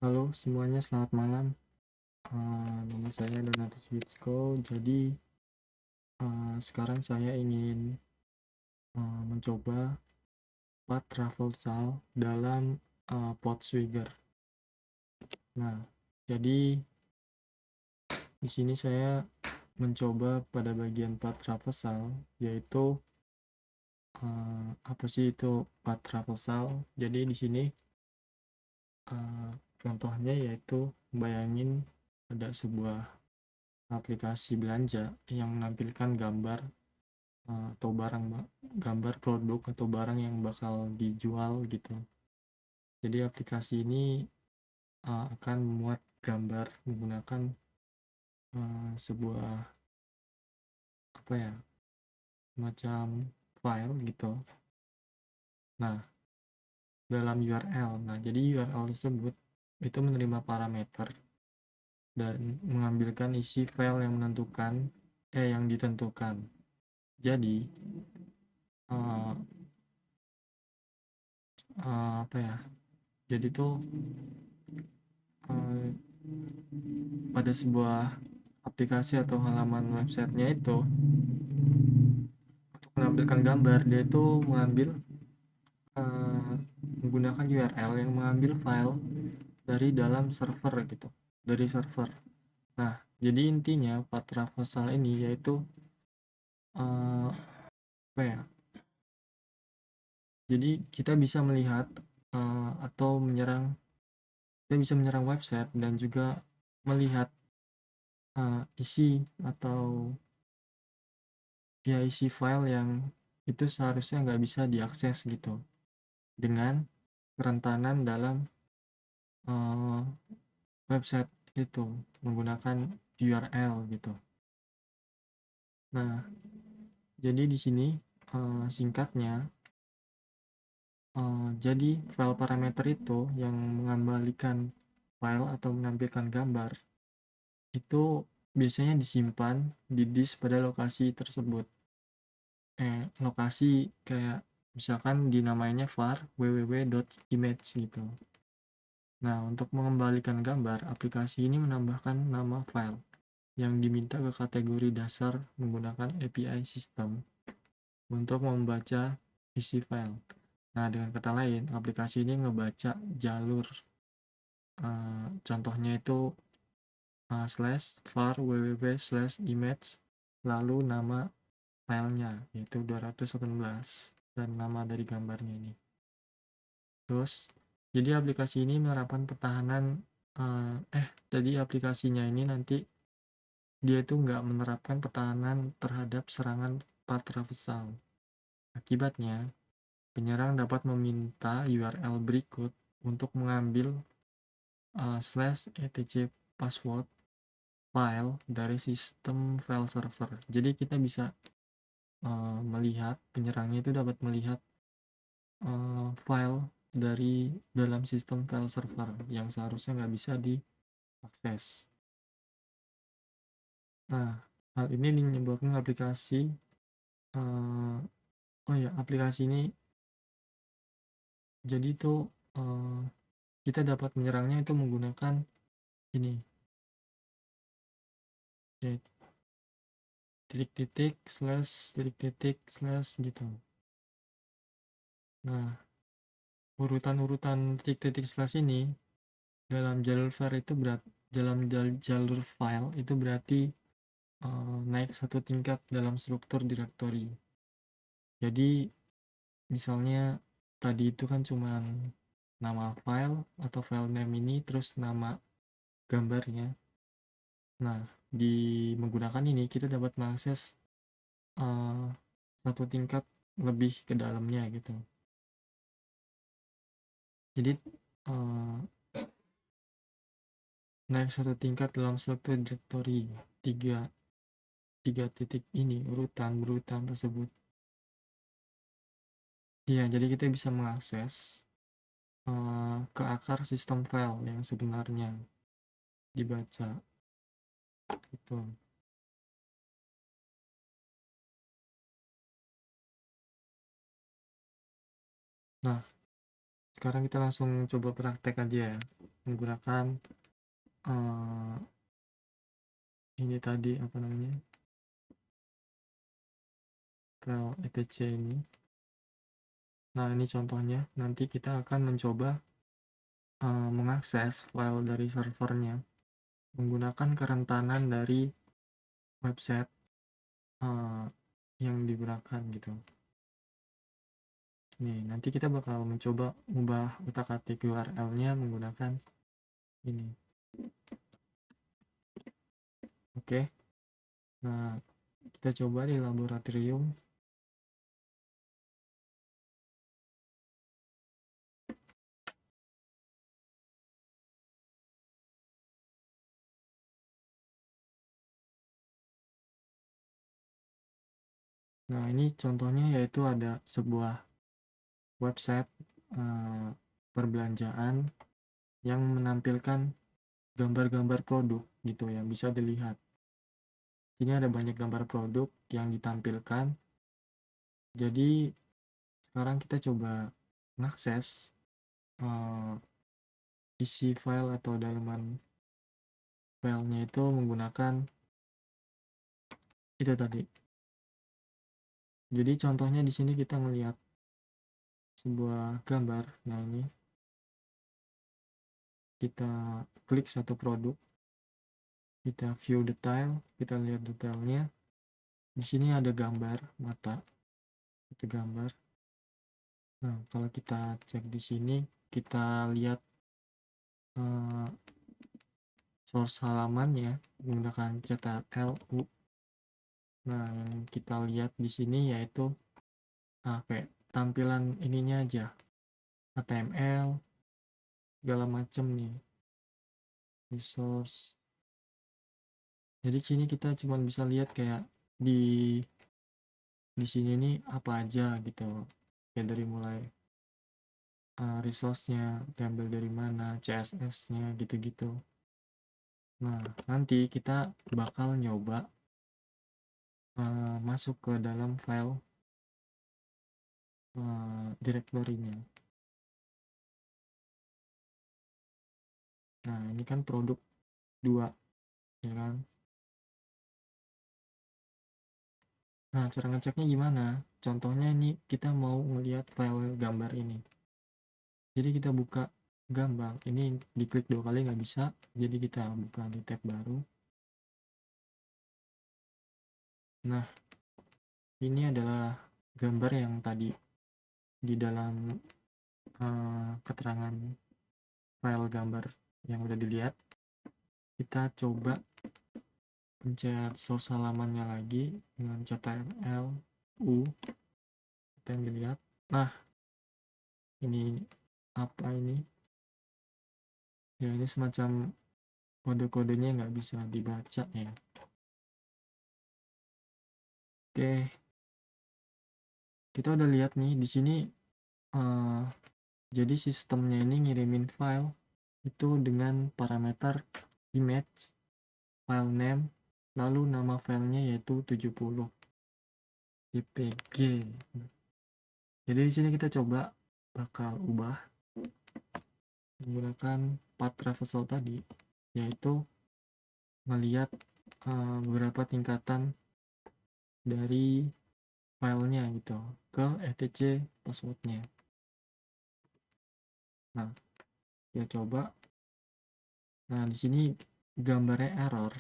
Halo semuanya, selamat malam. Nama saya Donatus Witsko. Jadi sekarang saya ingin mencoba part traversal dalam Potswigger. Nah, jadi di sini saya mencoba pada bagian part traversal, yaitu apa sih itu part traversal? Jadi di sini contohnya yaitu bayangin ada sebuah aplikasi belanja yang menampilkan gambar atau gambar produk atau barang yang bakal dijual gitu. Jadi aplikasi ini akan memuat gambar menggunakan sebuah apa ya, macam file gitu. Nah, dalam URL. Nah, jadi URL tersebut itu menerima parameter dan mengambilkan isi file yang ditentukan. Jadi apa ya? Jadi tuh uh, pada sebuah aplikasi atau halaman websitenya itu untuk menampilkan gambar, dia itu uh, menggunakan URL yang mengambil file dari dalam server gitu, dari server. Nah, jadi intinya part traversal ini yaitu uh, apa ya, jadi kita bisa melihat atau kita bisa menyerang website dan juga melihat isi atau ya isi file yang itu seharusnya nggak bisa diakses gitu dengan kerentanan dalam uh, website itu menggunakan URL gitu. Nah, jadi di sini singkatnya, jadi file parameter itu yang mengembalikan file atau menampilkan gambar itu biasanya disimpan di disk pada lokasi tersebut. Lokasi kayak misalkan dinamainya var www.image gitu. Nah, untuk mengembalikan gambar, aplikasi ini menambahkan nama file yang diminta ke kategori dasar menggunakan API sistem untuk membaca isi file. Nah, dengan kata lain, aplikasi ini ngebaca jalur. Contohnya itu /var www/image lalu nama filenya yaitu 218 dan nama dari gambarnya ini. Terus, jadi aplikasi ini menerapkan pertahanan jadi aplikasinya ini nanti dia itu nggak menerapkan pertahanan terhadap serangan part traversal. Akibatnya, penyerang dapat meminta URL berikut untuk mengambil /etc password file dari sistem file server. Jadi kita bisa melihat, penyerangnya itu dapat melihat file dari dalam sistem file server yang seharusnya nggak bisa diakses. Nah, hal ini menyebabkan aplikasi ini jadi itu kita dapat menyerangnya itu menggunakan ini ya, // gitu. Nah, urutan titik-titik slash ini dalam jalur file itu jalur file itu berarti naik satu tingkat dalam struktur direktori. Jadi misalnya tadi itu kan cuma nama file atau file name ini terus nama gambarnya. Nah, di menggunakan ini kita dapat mengakses satu tingkat lebih ke dalamnya gitu. Jadi naik satu tingkat dalam struktur direktori tiga titik ini berurutan tersebut. Iya, jadi kita bisa mengakses ke akar sistem file yang sebenarnya dibaca gitu. Nah, sekarang kita langsung coba praktek aja ya, menggunakan ini tadi apa namanya, file etc ini. Nah, ini contohnya. Nanti kita akan mencoba mengakses file dari servernya menggunakan kerentanan dari website yang digunakan gitu. Nih, nanti kita bakal mencoba mengubah utak-atik URL-nya menggunakan ini. Oke. Nah, kita coba di laboratorium. Nah, ini contohnya yaitu ada sebuah website perbelanjaan yang menampilkan gambar-gambar produk gitu yang bisa dilihat. Ini ada banyak gambar produk yang ditampilkan. Jadi sekarang kita coba mengakses isi file atau dalaman filenya itu menggunakan itu tadi. Jadi contohnya di sini kita melihat sebuah gambar. Nah, ini kita klik satu produk, kita view detail, kita lihat detailnya. Di sini ada gambar mata, itu gambar. Nah, kalau kita cek di sini, kita lihat source halamannya menggunakan CTRL-U. Nah, yang kita lihat di sini yaitu kayak tampilan ininya aja, HTML segala macam nih, resource. Jadi sini kita cuma bisa lihat kayak di sini nih apa aja gitu, kayak dari mulai resource-nya diambil dari mana, CSS-nya gitu-gitu. Nah, nanti kita bakal nyoba masuk ke dalam file direktorinya. Nah, ini kan produk 2, ya kan? Nah, cara ngeceknya gimana? Contohnya ini kita mau ngelihat file gambar ini. Jadi kita buka gambar. Ini diklik 2 kali nggak bisa. Jadi kita buka di tab baru. Nah, ini adalah gambar yang tadi di dalam keterangan file gambar yang udah dilihat. Kita coba pencet source halamannya lagi dengan CTRL-U. Kita yang dilihat. Nah, ini apa ini? Ya, ini semacam kode-kodenya nggak bisa dibaca ya. Oke, kita udah lihat nih di sini. Jadi sistemnya ini ngirimin file itu dengan parameter image, file name, lalu nama filenya yaitu 70 jpg. Jadi di sini kita coba bakal ubah menggunakan path traversal tadi, yaitu melihat beberapa tingkatan dari filenya gitu ke etc passwordnya. Nah, kita coba. Nah, di sini gambarnya error.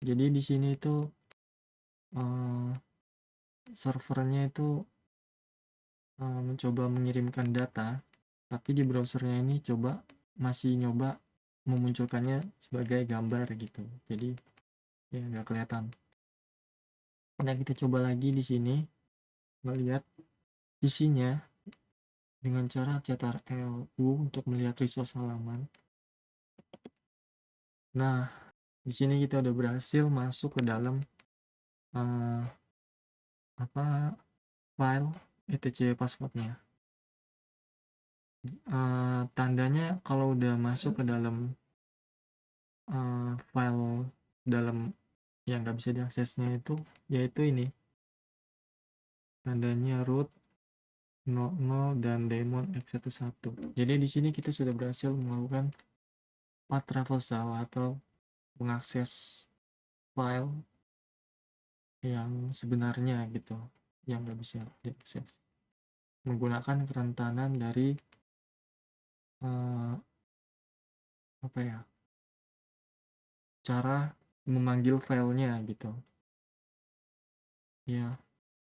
Jadi di sini itu servernya itu mencoba mengirimkan data, tapi di browsernya ini masih nyoba memunculkannya sebagai gambar gitu. Jadi ya nggak kelihatan. Nah, kita coba lagi di sini melihat isinya dengan cara CTRL-U untuk melihat resource halaman. Nah, di sini kita udah berhasil masuk ke dalam file etc passwordnya. Tandanya kalau udah masuk ke dalam file dalam yang nggak bisa diaksesnya itu yaitu ini tandanya root 00 dan daemon x11. Jadi di sini kita sudah berhasil melakukan path traversal atau mengakses file yang sebenarnya gitu, yang nggak bisa diakses menggunakan kerentanan dari apa ya, cara memanggil filenya gitu ya.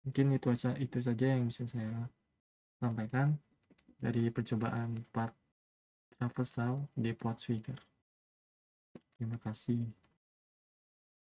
Mungkin itu saja yang bisa saya sampaikan dari percobaan part traversal di Portswigger. Terima kasih.